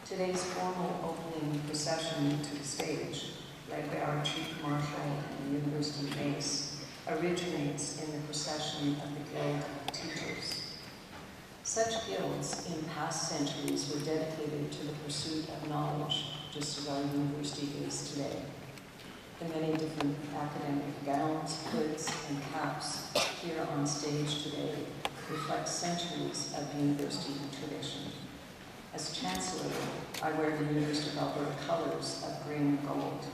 Today's formal opening procession to the stage, led by our Chief Marshal and University Mace, originates in the procession of the Guild of Teachers. Such guilds in past centuries were dedicated to the pursuit of knowledge, just as our university is today. The many different academic gowns, hoods, and caps here on stage today reflect centuries of university tradition. As Chancellor, I wear the University of Alberta colors of green and gold.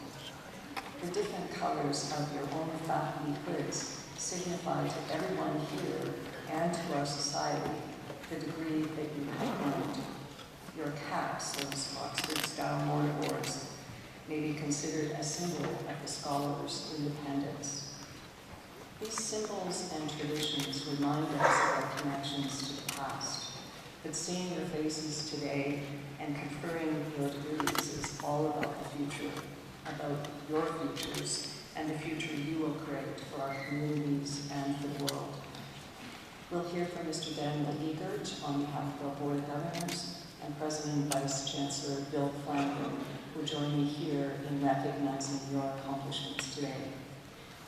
The different colors of your own faculty hoods signify to everyone here and to our society the degree that you have earned. Your caps, those Oxford-style mortarboards, may be considered a symbol of the scholars' independence. These symbols and traditions remind us of our connections to the past, but seeing your faces today and conferring your degrees is all about the future, about your futures and the future you will create for our communities and for the world. We'll hear from Mr. Daniel Egert on behalf of our Board of Governors and President and Vice Chancellor Bill Flanagan, who join me here in recognizing your accomplishments today.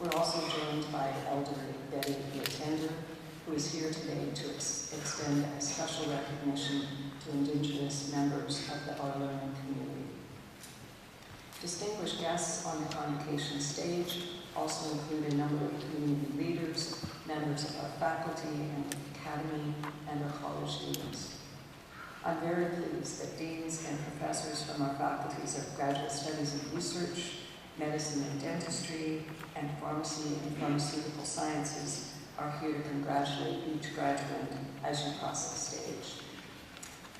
We're also joined by Elder Betty Latender, who is here today to extend a special recognition to Indigenous members of our learning community. Distinguished guests on the Convocation stage also include a number of community leaders, members of our faculty and academy, and our college students. I'm very pleased that deans and professors from our faculties of graduate studies and research, medicine and dentistry, and pharmacy and pharmaceutical sciences are here to congratulate each graduate as you cross the stage.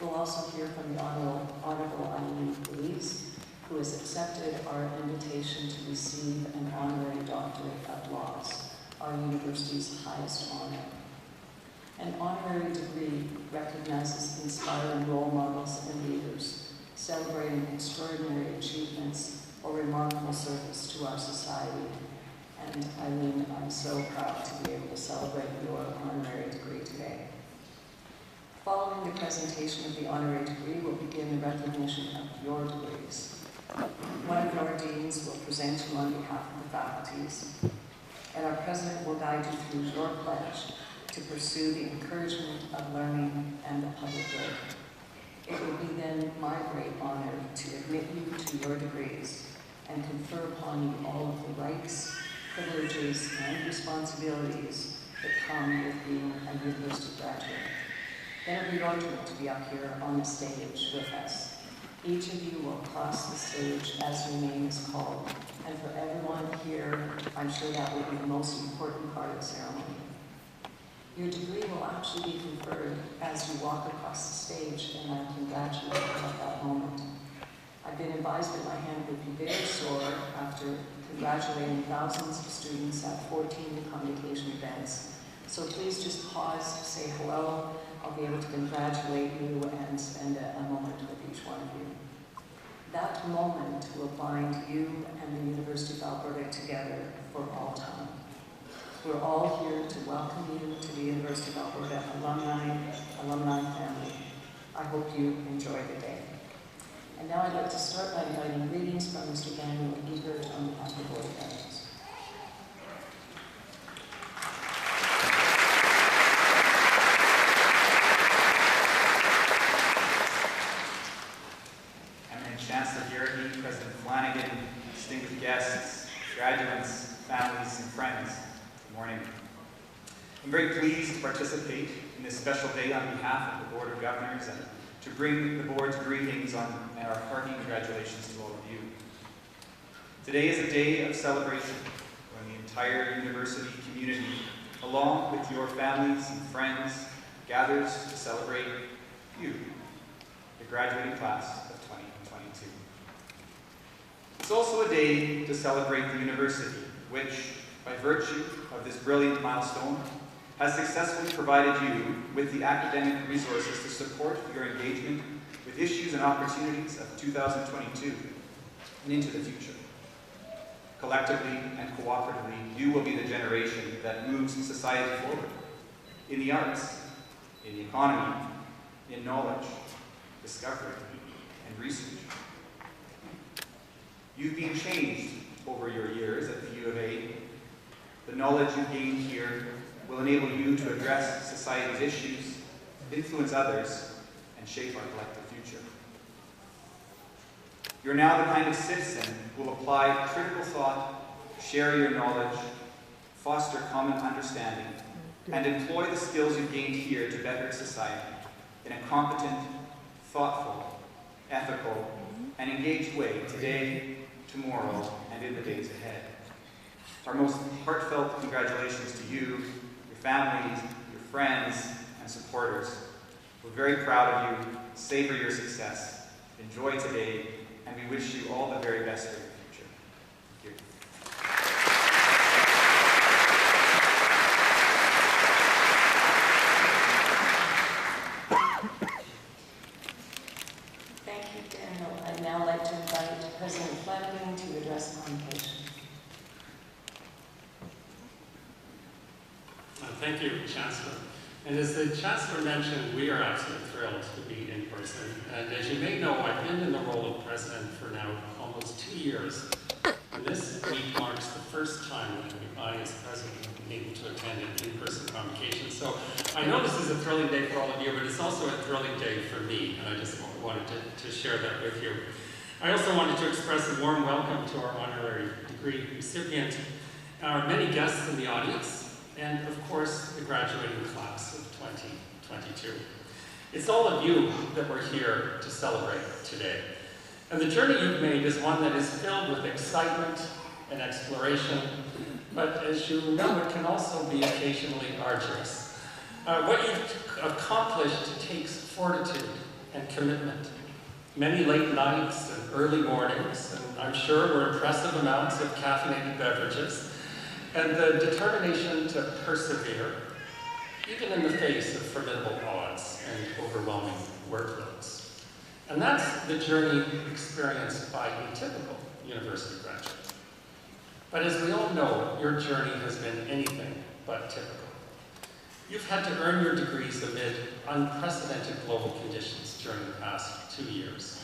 We'll also hear from the Honorable Eileen Louise, who has accepted our invitation to receive an honorary doctorate of laws, our university's highest honor. An honorary degree recognizes inspiring role models and leaders, celebrating extraordinary achievements or remarkable service to our society. And Eileen, I'm so proud to be able to celebrate your honorary degree today. Following the presentation of the honorary degree, we'll begin the recognition of your degrees. One of your deans will present you on behalf of the faculties, and our president will guide you through your pledge to pursue the encouragement of learning and the public good. It will be then my great honor to admit you to your degrees and confer upon you all of the rights, privileges, and responsibilities that come with being a university graduate. Then it'll be your turn to be up here on the stage with us. Each of you will cross the stage as your name is called, and for everyone here, I'm sure that will be the most important part of the ceremony. Your degree will actually be conferred as you walk across the stage, and I congratulate you at that moment. I've been advised that my hand would be very sore after congratulating thousands of students at 14 convocation events. So please just pause, say hello. I'll be able to congratulate you and spend a moment with each one of you. That moment will bind you and the University of Alberta together for all time. We're all here to welcome you to the University of Alberta alumni family. I hope you enjoy the day. And now I'd like to start by inviting greetings from Mr. Daniel Egert on behalf of the Board of Governors. Chancellor Garrity, President Flanagan, distinguished guests, graduates, families, and friends, good morning. I'm very pleased to participate in this special day on behalf of the Board of Governors and to bring the Board's greetings and our hearty congratulations to all of you. Today is a day of celebration when the entire university community, along with your families and friends, gathers to celebrate you, the graduating class of 2022. It's also a day to celebrate the university, which, by virtue of this brilliant milestone, has successfully provided you with the academic resources to support your engagement with issues and opportunities of 2022 and into the future. Collectively and cooperatively, you will be the generation that moves society forward in the arts, in the economy, in knowledge, discovery, and and research. You've been changed over your years at the U of A. The knowledge you've gained here will enable you to address society's issues, influence others, and shape our collective future. You're now the kind of citizen who will apply critical thought, share your knowledge, foster common understanding, and employ the skills you've gained here to better society in a competent, thoughtful, ethical, and engaged way today, tomorrow, and in the days ahead. Our most heartfelt congratulations to you, your families, your friends, and supporters. We're very proud of you, savor your success, enjoy today, and we wish you all the very best for the future. Thank you. Thank you, Daniel. I'd now like to invite President Flanagan to address the convocation. Thank you, Chancellor. And as the Chancellor mentioned, we are absolutely thrilled to be in person. And as you may know, I've been in the role of President for now almost 2 years. And this week marks the first time that I, as President, have been able to attend an in-person convocation. So I know this is a thrilling day for all of you, but it's also a thrilling day for me. And I just wanted to share that with you. I also wanted to express a warm welcome to our honorary degree recipient, our many guests in the audience, and of course, the graduating class of 2022. It's all of you that we're here to celebrate today. And the journey you've made is one that is filled with excitement and exploration, but as you know, it can also be occasionally arduous. What you've accomplished takes fortitude and commitment. Many late nights and early mornings, and I'm sure were impressive amounts of caffeinated beverages, and the determination to persevere, even in the face of formidable odds and overwhelming workloads. And that's the journey experienced by a typical university graduate. But as we all know, your journey has been anything but typical. You've had to earn your degrees amid unprecedented global conditions during the past 2 years.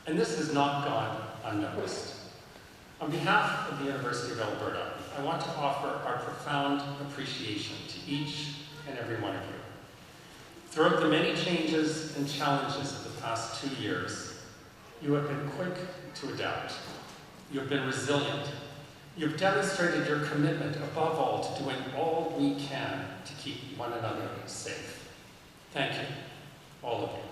And this has not gone unnoticed. On behalf of the University of Alberta, I want to offer our profound appreciation to each and every one of you. Throughout the many changes and challenges of the past 2 years, you have been quick to adapt. You have been resilient. You've demonstrated your commitment, above all, to doing all we can to keep one another safe. Thank you, all of you.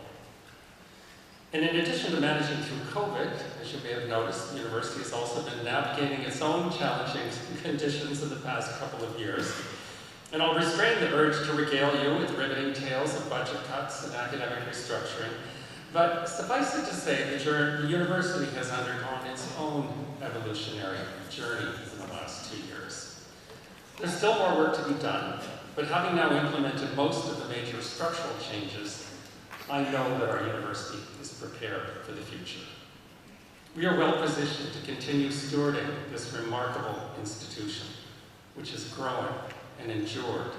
And in addition to managing through COVID, as you may have noticed, the university has also been navigating its own challenging conditions in the past couple of years. And I'll restrain the urge to regale you with riveting tales of budget cuts and academic restructuring, but suffice it to say that the university has undergone its own evolutionary journey in the last 2 years. There's still more work to be done, but having now implemented most of the major structural changes, I know that our university is prepared for the future. We are well positioned to continue stewarding this remarkable institution, which has grown and endured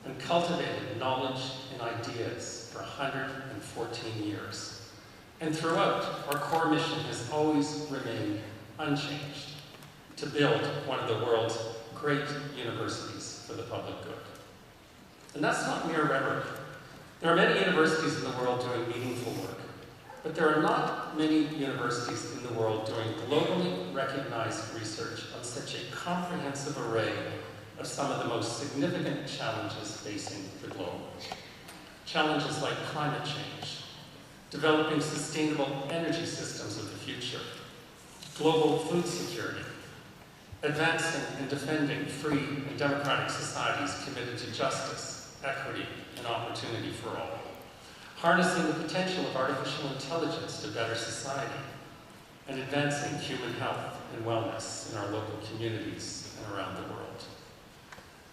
and cultivated knowledge and ideas for 114 years. And throughout, our core mission has always remained unchanged: to build one of the world's great universities for the public good. And that's not mere rhetoric. There are many universities in the world doing meaningful work, but there are not many universities in the world doing globally recognized research on such a comprehensive array of some of the most significant challenges facing the globe. Challenges like climate change, developing sustainable energy systems of the future, global food security, advancing and defending free and democratic societies committed to justice, equity, and opportunity for all, harnessing the potential of artificial intelligence to better society, and advancing human health and wellness in our local communities and around the world.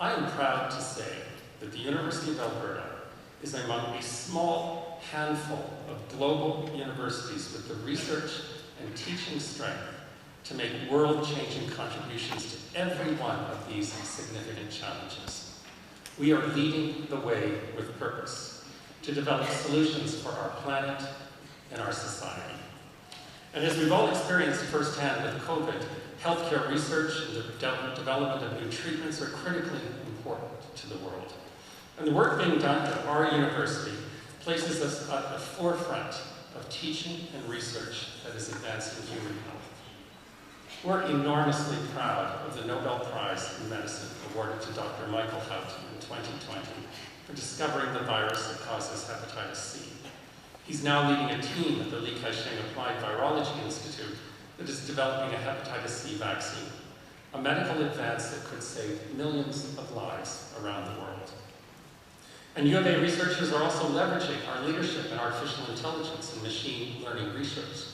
I am proud to say that the University of Alberta is among a small handful of global universities with the research and teaching strength to make world-changing contributions to every one of these significant challenges. We are leading the way with purpose to develop solutions for our planet and our society. And as we've all experienced firsthand with COVID, healthcare research and the development of new treatments are critically important to the world. And the work being done at our university places us at the forefront of teaching and research that is advancing human health. We're enormously proud of the Nobel Prize in Medicine awarded to Dr. Michael Houghton in 2020 for discovering the virus that causes hepatitis C. He's now leading a team at the Li Ka-shing Applied Virology Institute that is developing a hepatitis C vaccine, a medical advance that could save millions of lives around the world. And U of A researchers are also leveraging our leadership in artificial intelligence and machine learning research.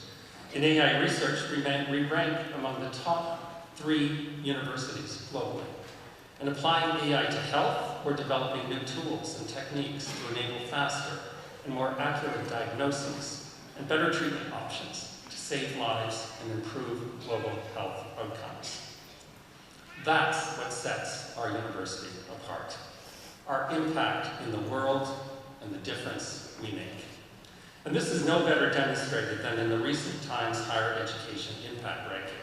In AI research, we rank among the top 3 universities globally. In applying AI to health, we're developing new tools and techniques to enable faster and more accurate diagnoses and better treatment options to save lives and improve global health outcomes. That's what sets our university apart. Our impact in the world and the difference we make. And this is no better demonstrated than in the recent Times Higher Education Impact Ranking.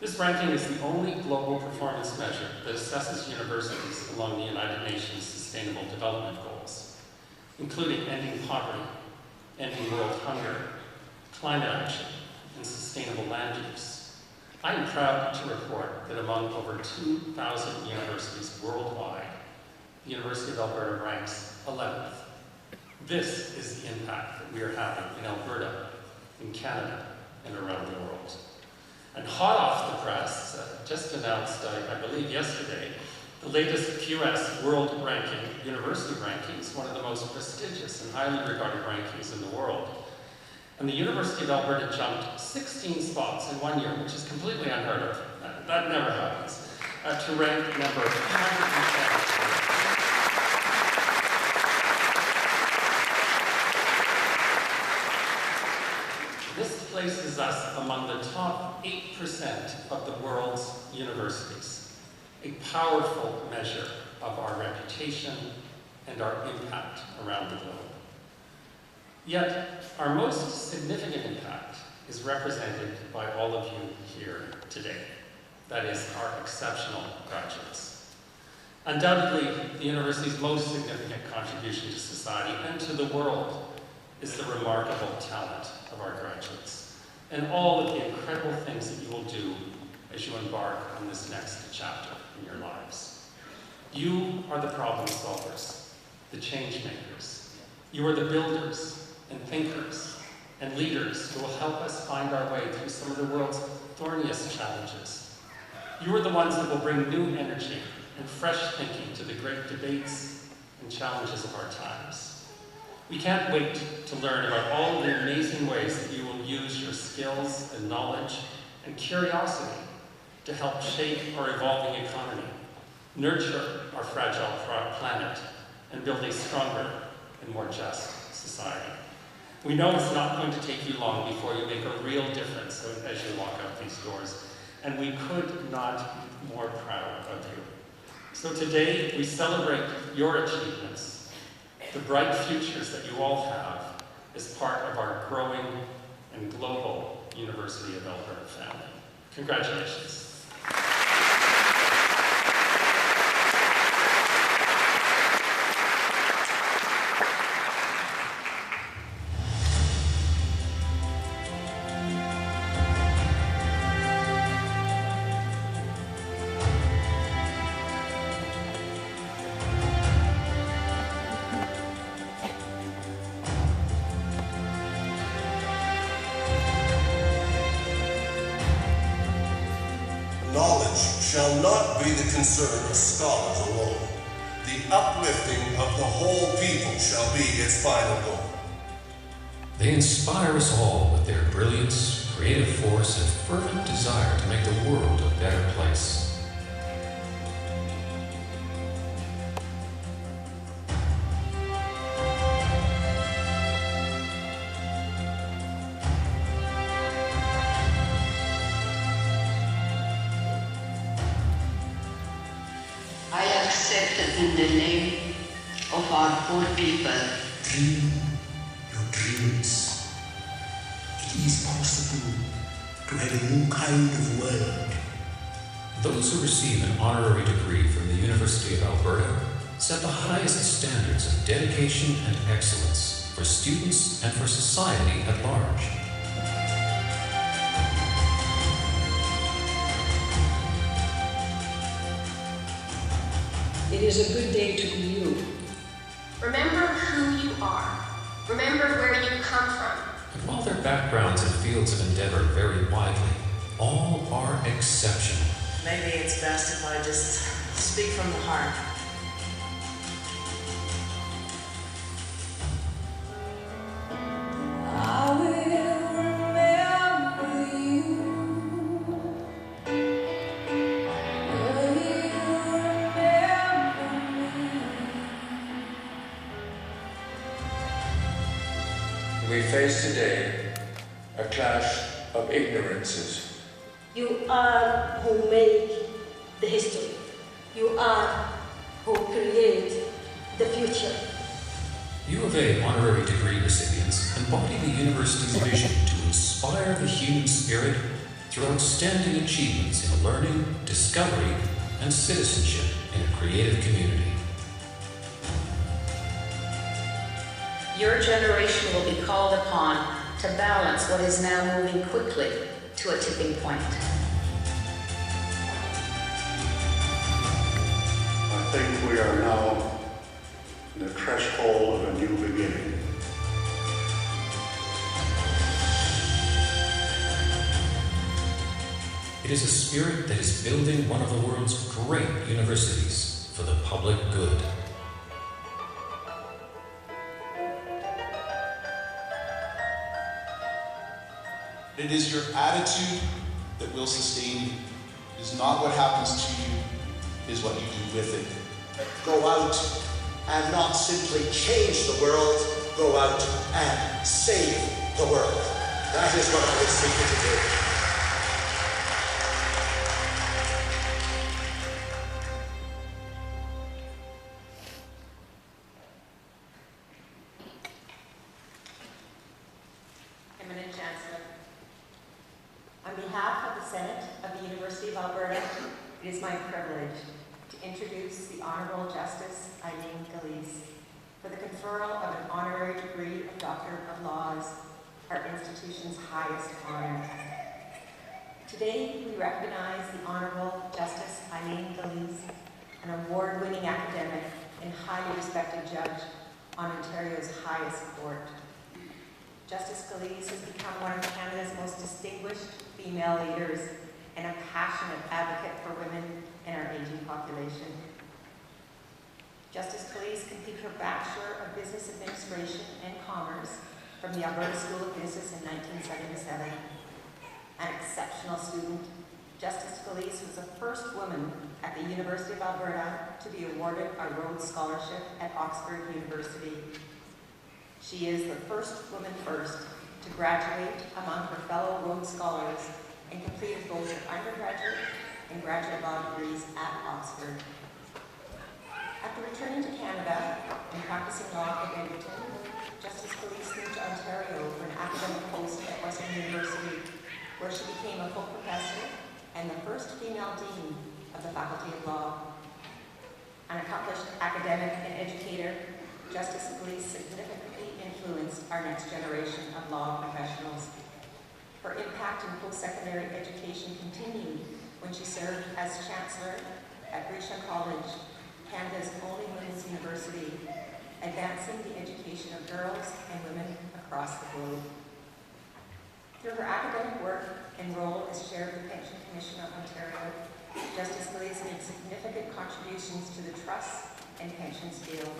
This ranking is the only global performance measure that assesses universities along the United Nations Sustainable Development Goals, including ending poverty, ending world hunger, climate action, and sustainable land use. I am proud to report that among over 2,000 universities worldwide, the University of Alberta ranks 11th. This is the impact that we are having in Alberta, in Canada, and around the world. And hot off the press, just announced, I believe yesterday, the latest QS World Ranking, University Rankings, one of the most prestigious and highly regarded rankings in the world. And the University of Alberta jumped 16 spots in 1 year, which is completely unheard of. That never happens. To rank number 210. This places us among the top 8% of the world's universities, a powerful measure of our reputation and our impact around the globe. Yet, our most significant impact is represented by all of you here today. That is, our exceptional graduates. Undoubtedly, the university's most significant contribution to society and to the world is the remarkable talent of our graduates, and all of the incredible things that you will do as you embark on this next chapter in your lives. You are the problem solvers, the change makers. You are the builders and thinkers and leaders who will help us find our way through some of the world's thorniest challenges. You are the ones that will bring new energy and fresh thinking to the great debates and challenges of our times. We can't wait to learn about all the amazing ways that you will use your skills and knowledge and curiosity to help shape our evolving economy, nurture our fragile planet, and build a stronger and more just society. We know it's not going to take you long before you make a real difference as you walk out these doors, and we could not be more proud of you. So today, we celebrate your achievements, the bright futures that you all have as part of our growing and global University of Alberta family. Congratulations. Shall not be the concern of scholars alone. The uplifting of the whole people shall be its final goal. They inspire us all with their brilliance, creative force, and fervent desire to make the world a better place. In the name of our poor people. Dream your dreams. it is possible to have a new kind of world. Those who receive an honorary degree from the University of Alberta set the highest standards of dedication and excellence for students and for society at large. It is a good day to be you. Remember who you are. Remember where you come from. And while their backgrounds and fields of endeavor vary widely, all are exceptional. Maybe it's best if I just speak from the heart. I will remember you. Will you remember me? We face today a clash of ignorances. You are who make the history. You are who create the future. U of A honorary degree recipients embody the university's vision to inspire the human spirit through outstanding achievements in learning, discovery, and citizenship in a creative community. Your generation will be called upon to balance what is now moving quickly to a tipping point. I think we are now in the threshold of a new beginning. It is a spirit that is building one of the world's great universities for the public good. It is your attitude that will sustain you. It is not what happens to you, it is what you do with it. Go out and not simply change the world, go out and save the world. That is what I would seek you to do. Eminent Chancellor, on behalf of the Senate of the University of Alberta, it is my privilege to introduce the Honourable Justice Eileen Gillese for the conferral of an honorary degree of Doctor of Laws, our institution's highest honour. Today, we recognize the Honourable Justice Eileen Gillese, an award-winning academic and highly respected judge on Ontario's highest court. Justice Gillese has become one of Canada's most distinguished female leaders and a passionate advocate for women in our aging population. Justice Gillese completed her Bachelor of Business Administration and Commerce from the Alberta School of Business in 1977. An exceptional student, Justice Gillese was the first woman at the University of Alberta to be awarded a Rhodes Scholarship at Oxford University. She is the first woman to graduate among her fellow Rhodes Scholars and completed both her undergraduate and graduate law degrees at Oxford. After returning to Canada and practicing law at Edmonton, Justice Gillese moved to Ontario for an academic post at Western University, where she became a full professor and the first female dean of the Faculty of Law. An accomplished academic and educator, Justice Gillese significantly influenced our next generation of law professionals. Her impact in post-secondary education continued when she served as Chancellor at Gresham College, Canada's only women's university, advancing the education of girls and women across the globe. Through her academic work and role as Chair of the Pension Commission of Ontario, Justice Gillese made significant contributions to the trust and pensions field.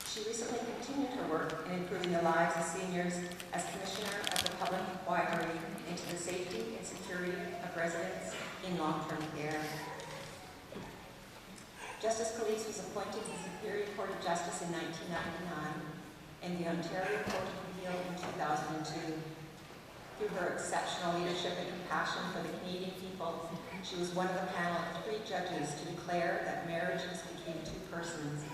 She recently continued her work in improving the lives of seniors as Commissioner of the Public Inquiry into the safety and security of residents in long-term care. Justice Gillese was appointed to the Superior Court of Justice in 1999 and the Ontario Court of Appeal in 2002. Through her exceptional leadership and compassion for the Canadian people, she was one of a panel of 3 judges to declare that marriage is between 2 persons,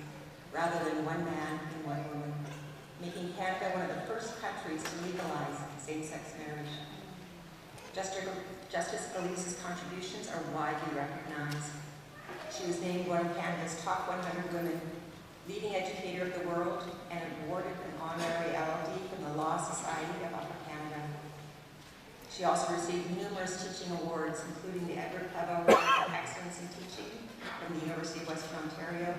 rather than one man and one woman, making Canada one of the first countries to legalize same-sex marriage. Justice Elise's contributions are widely recognized. She was named one of Canada's top 100 women, leading educator of the world, and awarded an honorary LLD from the Law Society of Upper Canada. She also received numerous teaching awards, including the Edward Clevo Award for Excellence in Teaching from the University of Western Ontario,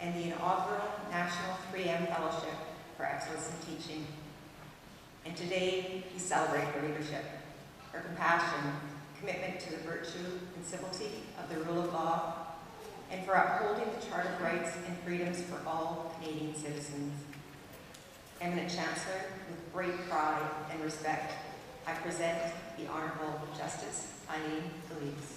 and the inaugural National 3M Fellowship for Excellence in Teaching. And today, we celebrate her leadership, her compassion, commitment to the virtue and civility of the rule of law, and for upholding the Charter of Rights and Freedoms for all Canadian citizens. Eminent Chancellor, with great pride and respect, I present the Honourable Justice Eileen Elise.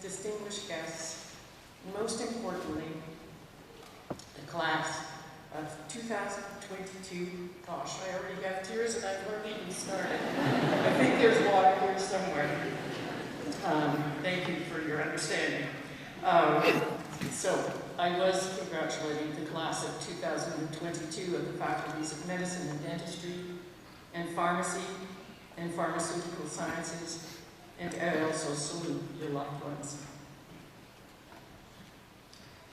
Distinguished guests, and most importantly, the class of 2022. Gosh, I already got tears and I've already even started. I think there's water here somewhere. Thank you for your understanding. So, I was congratulating the class of 2022 of the faculties of medicine and dentistry, and pharmacy, and pharmaceutical sciences, and I also salute your loved ones.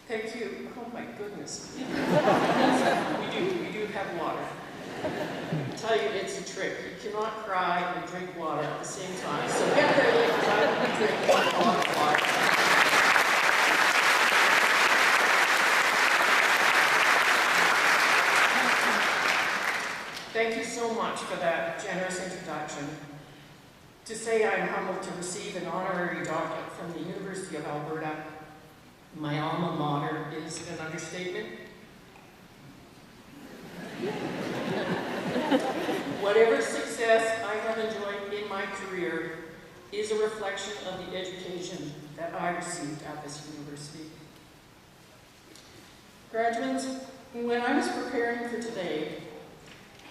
Thank you. Oh my goodness. we do have water. I tell you, it's a trick. You cannot cry and drink water at the same time. So get ready, because I will be drinking a lot of water. Thank you so much for that generous introduction. To say I'm humbled to receive an honorary doctorate from the University of Alberta, my alma mater, is an understatement. Whatever success I have enjoyed in my career is a reflection of the education that I received at this university. Graduates, when I was preparing for today,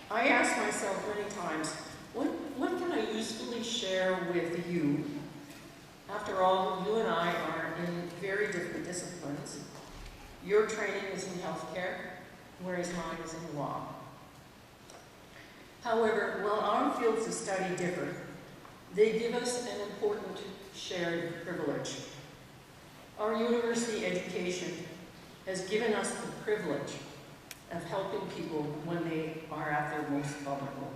I asked myself many times, what can I usefully share with you? After all, you and I are in very different disciplines. Your training is in healthcare, whereas mine is in law. However, while our fields of study differ, they give us an important shared privilege. Our university education has given us the privilege of helping people when they are at their most vulnerable.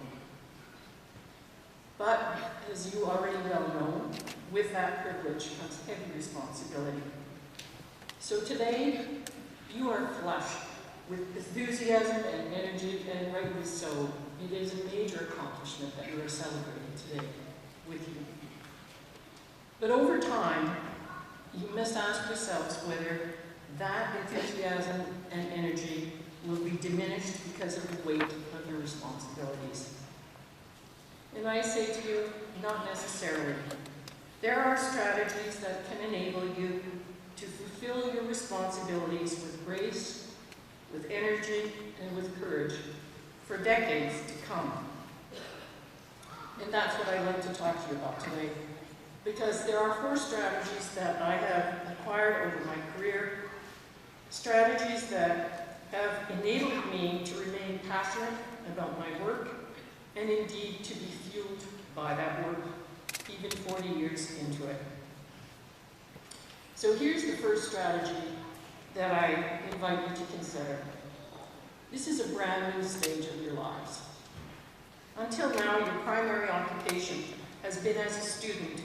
But, as you already well know, with that privilege comes heavy responsibility. So today, you are flushed with enthusiasm and energy, and rightly so. It is a major accomplishment that you are celebrating today with you. But over time, you must ask yourselves whether that enthusiasm and energy will be diminished because of the weight of your responsibilities. And I say to you, not necessarily. There are strategies that can enable you to fulfill your responsibilities with grace, with energy, and with courage for decades to come. And that's what I'd like to talk to you about today. Because there are 4 strategies that I have acquired over my career, strategies that have enabled me to remain passionate about my work, and indeed to be fueled by that work, even 40 years into it. So here's the first strategy that I invite you to consider. This is a brand new stage of your lives. Until now, your primary occupation has been as a student,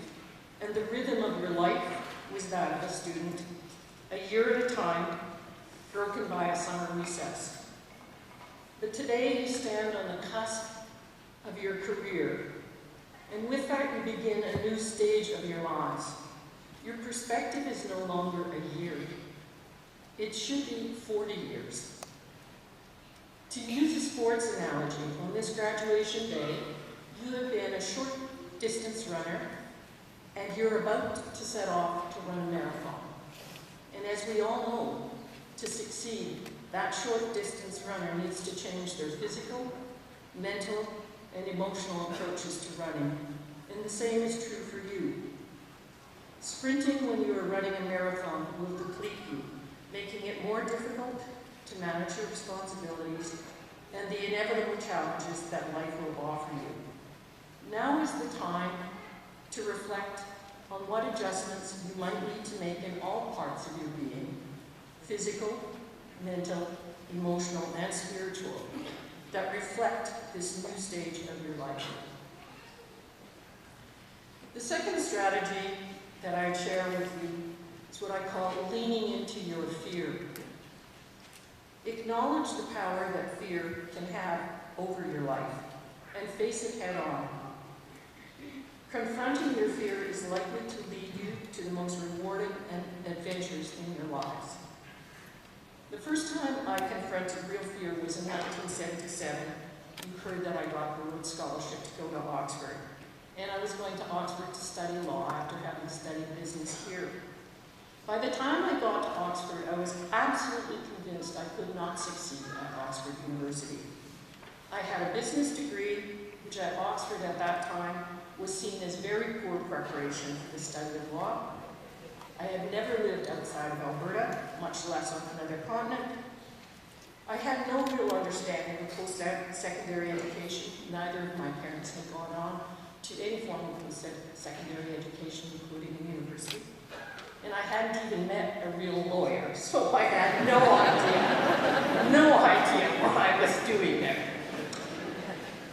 and the rhythm of your life was that of a student, a year at a time, broken by a summer recess. But today you stand on the cusp of your career, and with that you begin a new stage of your lives. Your perspective is no longer a year. It should be 40 years. To use a sports analogy, on this graduation day, you have been a short distance runner, and you're about to set off to run a marathon. And as we all know, to succeed, that short distance runner needs to change their physical, mental, and emotional approaches to running. And the same is true for you. Sprinting when you are running a marathon will deplete you, making it more difficult to manage your responsibilities and the inevitable challenges that life will offer you. Now is the time to reflect on what adjustments you might need to make in all parts of your being, physical, mental, emotional, and spiritual, that reflect this new stage of your life. The second strategy that I share with you is what I call leaning into your fear. Acknowledge the power that fear can have over your life and face it head on. Confronting your fear is likely to lead you to the most rewarding adventures in your lives. The first time I confronted real fear was in 1977. You heard that I got a Rhodes Scholarship to go to Oxford. And I was going to Oxford to study law after having studied business here. By the time I got to Oxford, I was absolutely convinced I could not succeed at Oxford University. I had a business degree, which at Oxford at that time was seen as very poor preparation for the study of law. I had never lived outside of Alberta, much less on another continent. I had no real understanding of post-secondary education. Neither of my parents had gone on to any form of post-secondary education, including a university. And I hadn't even met a real lawyer, so I had no idea what I was doing there.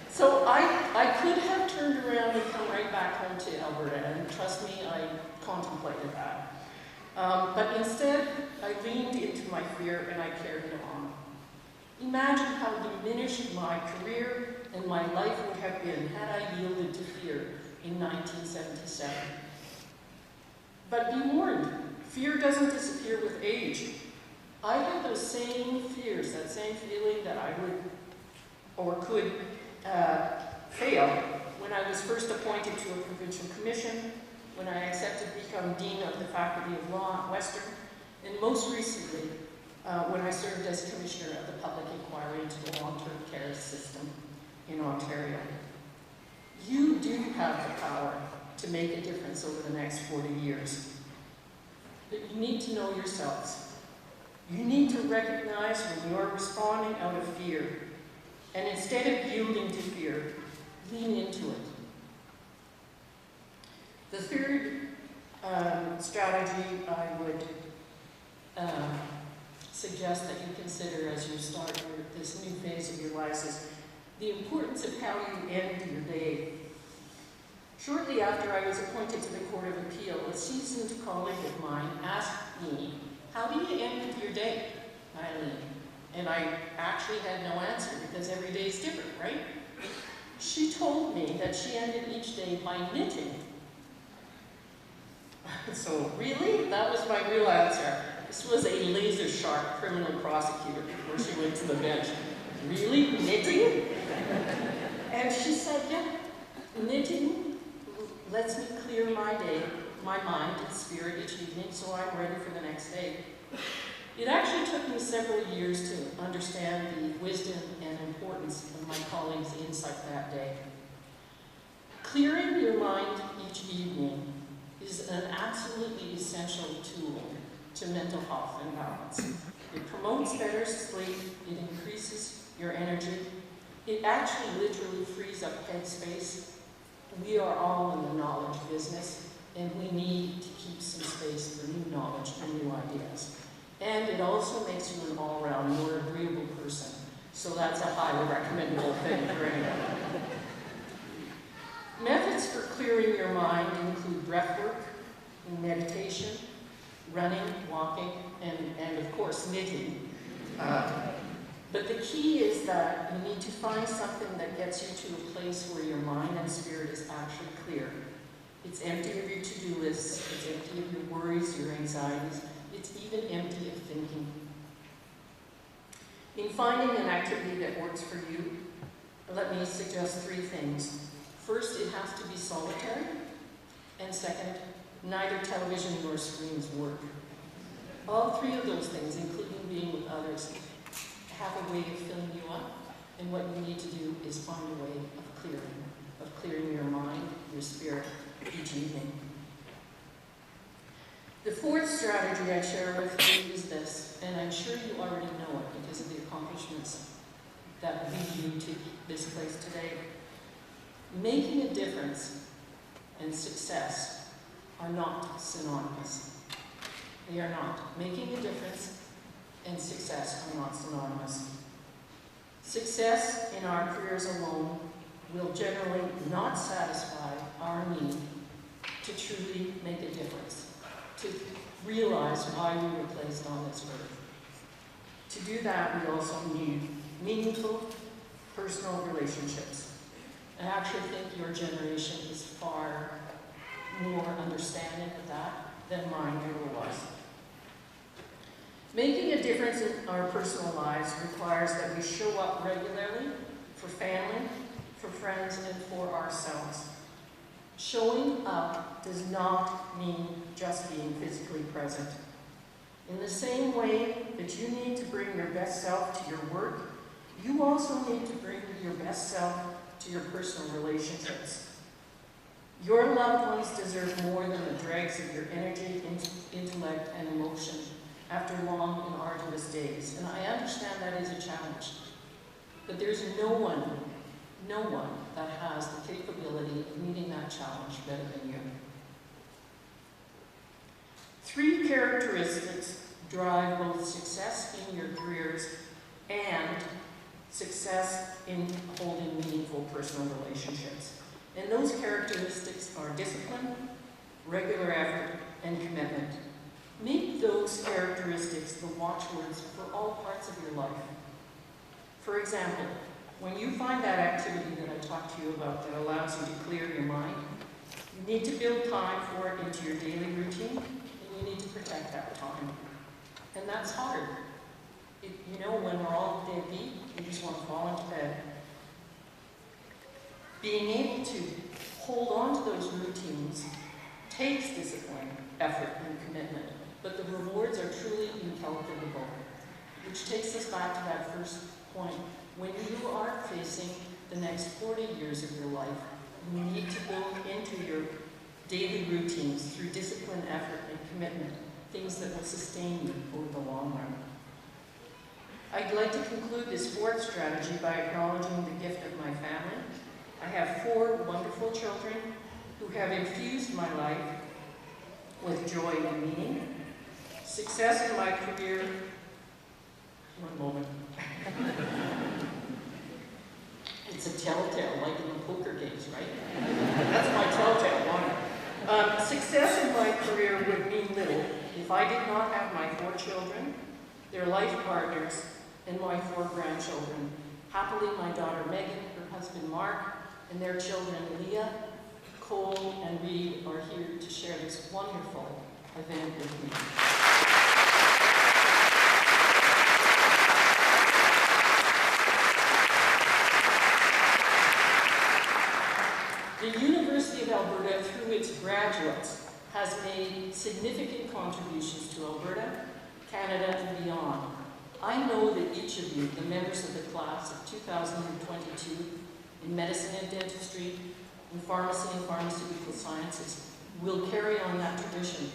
So I could have turned around and come right back home to Alberta, and trust me, I contemplated that. But instead, I leaned into my fear and I carried it on. Imagine how diminished my career and my life would have been had I yielded to fear in 1977. But be warned, fear doesn't disappear with age. I had those same fears, that same feeling that I would or could fail when I was first appointed to a provincial commission, when I accepted to become Dean of the Faculty of Law at Western, and most recently, when I served as Commissioner of the Public Inquiry into the Long-Term Care System in Ontario. You do have the power to make a difference over the next 40 years. But you need to know yourselves. You need to recognize when you're responding out of fear, and instead of yielding to fear, lean into it. The third strategy I would suggest that you consider as you start this new phase of your lives is the importance of how you end your day. Shortly after I was appointed to the Court of Appeal, a seasoned colleague of mine asked me, "How do you end your day, Eileen?" And I actually had no answer because every day is different, right? She told me that she ended each day by knitting. So really, that was my real answer. This was a laser-sharp criminal prosecutor before she went to the bench. Really? Knitting? And she said, yeah, knitting lets me clear my day, my mind and spirit each evening, so I'm ready for the next day. It actually took me several years to understand the wisdom and importance of my colleagues' insight that day. Clearing your mind each evening is an absolutely essential tool to mental health and balance. It promotes better sleep, it increases your energy, it actually literally frees up headspace. We are all in the knowledge business, and we need to keep some space for new knowledge and new ideas. And it also makes you an all-around, more agreeable person. So that's a highly recommendable thing for anyone. Methods for clearing your mind include breath work, meditation, running, walking, and of course knitting. But the key is that you need to find something that gets you to a place where your mind and spirit is actually clear. It's empty of your to-do lists, it's empty of your worries, your anxieties, it's even empty of thinking. In finding an activity that works for you, let me suggest 3 things. First, it has to be solitary, and second, neither television nor screens work. All 3 of those things, including being with others, have a way of filling you up, and what you need to do is find a way of clearing your mind, your spirit, each evening. The 4th strategy I share with you is this, and I'm sure you already know it because of the accomplishments that lead you to this place today. Making a difference and success are not synonymous. They are not. Making a difference and success are not synonymous. Success in our careers alone will generally not satisfy our need to truly make a difference, to realize why we were placed on this earth. To do that, we also need meaningful personal relationships. I actually think your generation is far more understanding of that than mine ever was. Making a difference in our personal lives requires that we show up regularly for family, for friends, and for ourselves. Showing up does not mean just being physically present. In the same way that you need to bring your best self to your work, you also need to bring your best self to your personal relationships. Your loved ones deserve more than the dregs of your energy, intellect, and emotion after long and arduous days. And I understand that is a challenge. But there's no one that has the capability of meeting that challenge better than you. 3 characteristics drive both success in your careers and success in holding meaningful personal relationships. And those characteristics are discipline, regular effort, and commitment. Make those characteristics the watchwords for all parts of your life. For example, when you find that activity that I talked to you about that allows you to clear your mind, you need to build time for it into your daily routine, and you need to protect that time. And that's hard. You know, when we're all dead beat, we just want to fall into bed. Being able to hold on to those routines takes discipline, effort, and commitment, but the rewards are truly incalculable, which takes us back to that first point. When you are facing the next 40 years of your life, you need to build into your daily routines through discipline, effort, and commitment, things that will sustain you over the long run. I'd like to conclude this 4th strategy by acknowledging the gift of my family. I have 4 wonderful children who have infused my life with joy and meaning. Success in my career, one moment. It's a telltale, like in the poker games, right? That's my telltale one. Success in my career would mean little if I did not have my 4 children, their life partners, and my 4 grandchildren. Happily, my daughter Megan, her husband Mark, and their children Leah, Cole, and Reed are here to share this wonderful event with me. The University of Alberta, through its graduates, has made significant contributions to Alberta, Canada, and beyond. I know that each of you, the members of the class of 2022 in medicine and dentistry, in pharmacy and pharmaceutical sciences, will carry on that tradition,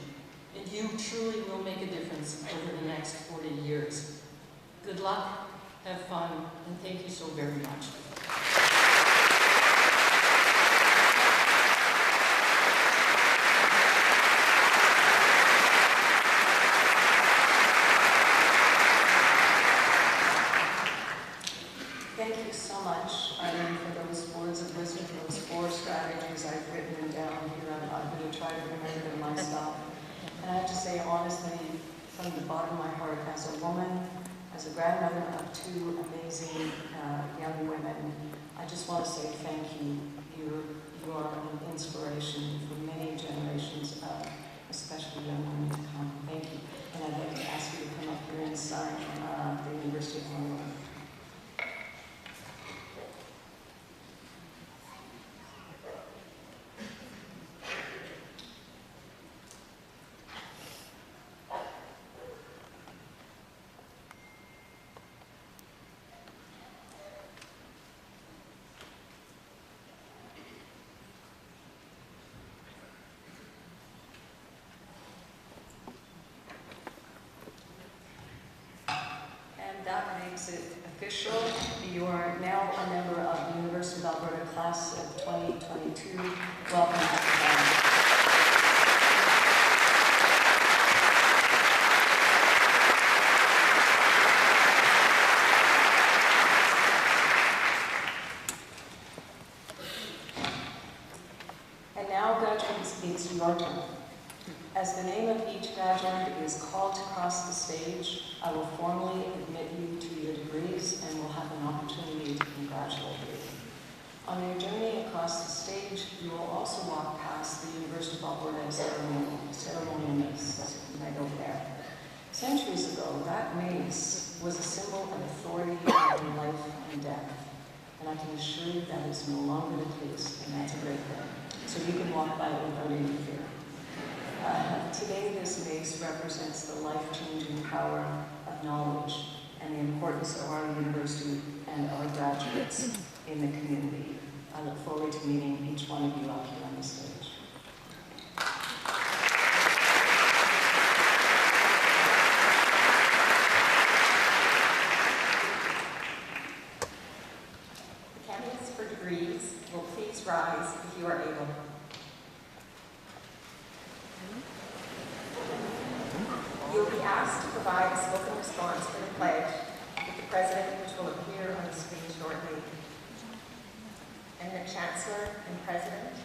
and you truly will make a difference over the next 40 years. Good luck, have fun, and thank you so very much. Thank you so much, Eileen, for those words of wisdom, for those 4 strategies I've written them down here. I'm going to try to remember them myself. And I have to say, honestly, from the bottom of my heart, as a woman, as a grandmother of two amazing young women, I just want to say thank you. You are an inspiration for many generations of especially young women to come. Thank you. And I'd like to ask you to come up here and sign the University of Northern. That makes it official. You are now a member of the University of Alberta class of 2022. Welcome to the family. And now, graduates, it's your turn. As the name of each graduate is called to cross the stage, I will formally admit you to your degrees and will have an opportunity to congratulate you. On your journey across the stage, you will also walk past the University of Alberta ceremonial mace, right over there. Centuries ago, that mace was a symbol of authority over life and death. And I can assure you that is no longer the case, and that's a great thing. So you can walk by it without any fear. Today, this mace represents the life-changing power of knowledge and the importance of our university and our graduates in the community. I look forward to meeting each one of you out here on the stage. The candidates for degrees will please rise if you are able. You will be asked to provide a spoken response for the pledge with the President, which will appear on the screen shortly. And the Chancellor and President,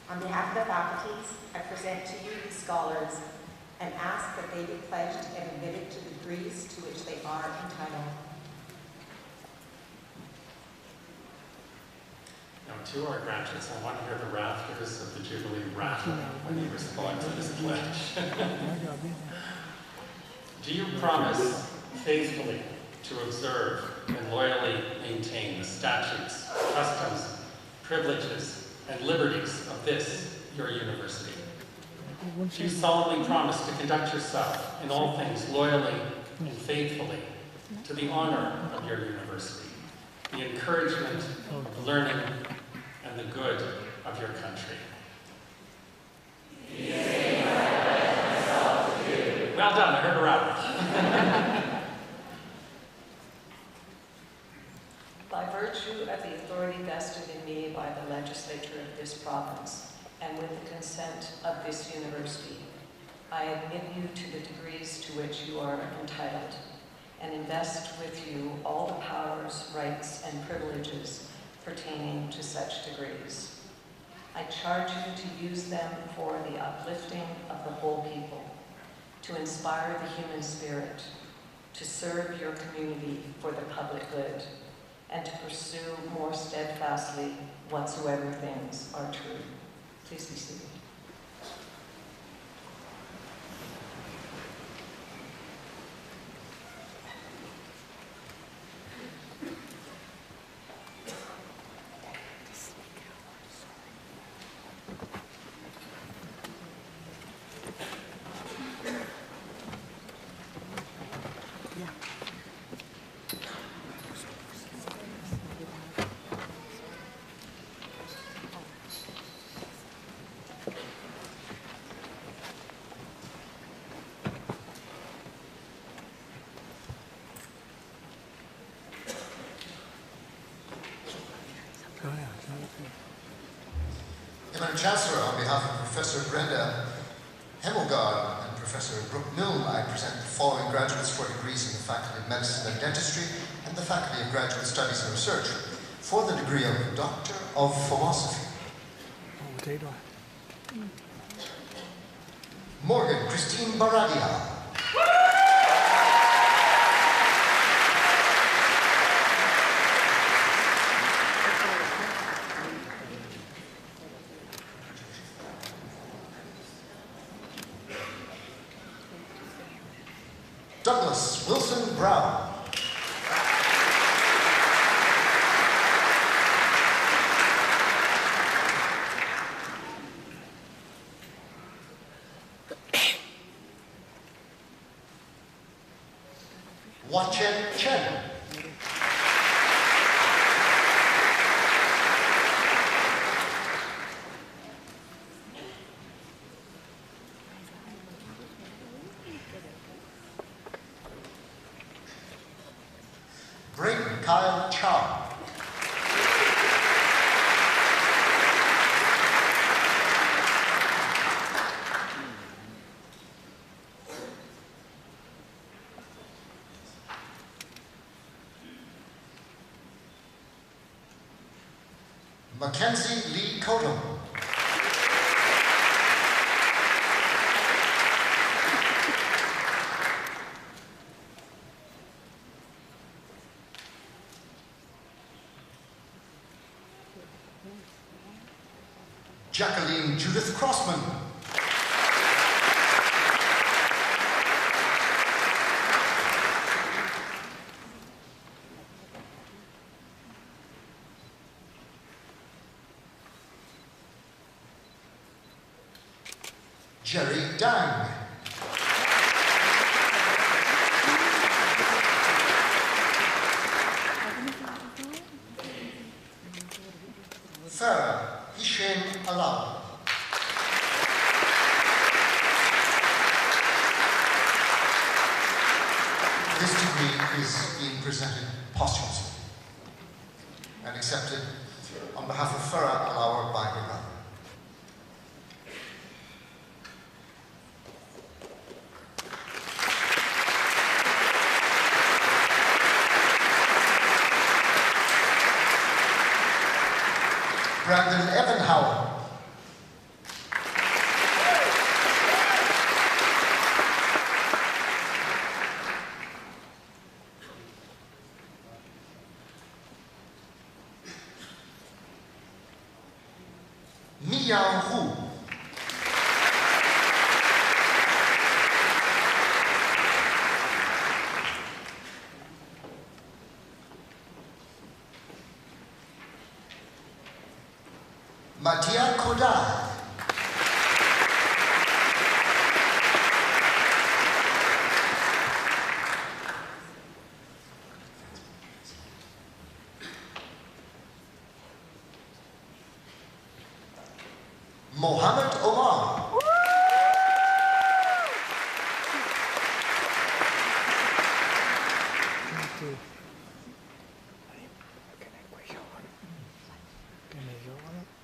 on behalf of the faculties, I present to you these scholars and ask that they be pledged and admitted to the degrees to which they are entitled. Now, to our graduates, I want to hear the rafters of the Jubilee rattle when you respond to this pledge. Do you promise faithfully to observe and loyally maintain the statutes, customs, privileges, and liberties of this, your university? Do you solemnly promise to conduct yourself in all things loyally and faithfully to the honor of your university, the encouragement of learning, and the good of your country? Well done, I heard a rattle. By virtue of the authority vested in me by the legislature of this province, and with the consent of this university, I admit you to the degrees to which you are entitled, and invest with you all the powers, rights, and privileges pertaining to such degrees. I charge you to use them for the uplifting of the whole people, to inspire the human spirit, to serve your community for the public good, and to pursue more steadfastly whatsoever things are true. Please be seated. Madam Chancellor, on behalf of Professor Brenda Hemmelgarn and Professor Brooke Milne, I present the following graduates for degrees in the Faculty of Medicine and Dentistry and the Faculty of Graduate Studies and Research for the degree of Doctor of Philosophy. thấy rồi. Morgan Christine Baradia. Douglas Wilson Brown. Wachen Chen. Brayden Kyle Chow. Mackenzie Lee Kodum. Jacqueline Judith Crossman. Jerry Dang. Farah Hisham Alal. This degree is being presented posthumously and accepted on behalf of Farah Alal by her mother. Brandon Evanhauer. Miyang Hu. Matia Kodai. Mohammed Omar.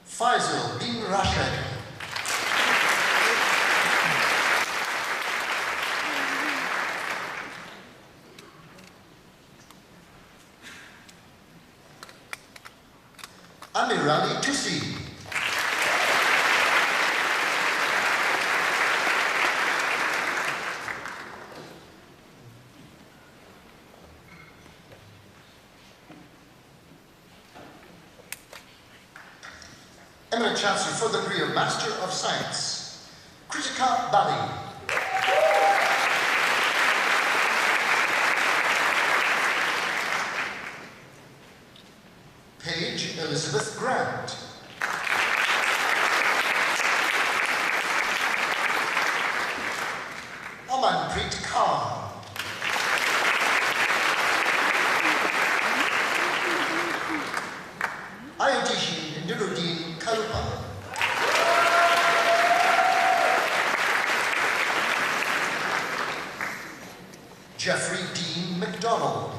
Faisal bin Rashid. Amirali Tusi. Eminent Chancellor for the degree of Master of Science, Kritika Bali. Paige Elizabeth Grant. Amanpreet Kaur. Ayutishin Nuruddin Kalupa. Jeffrey Dean McDonald.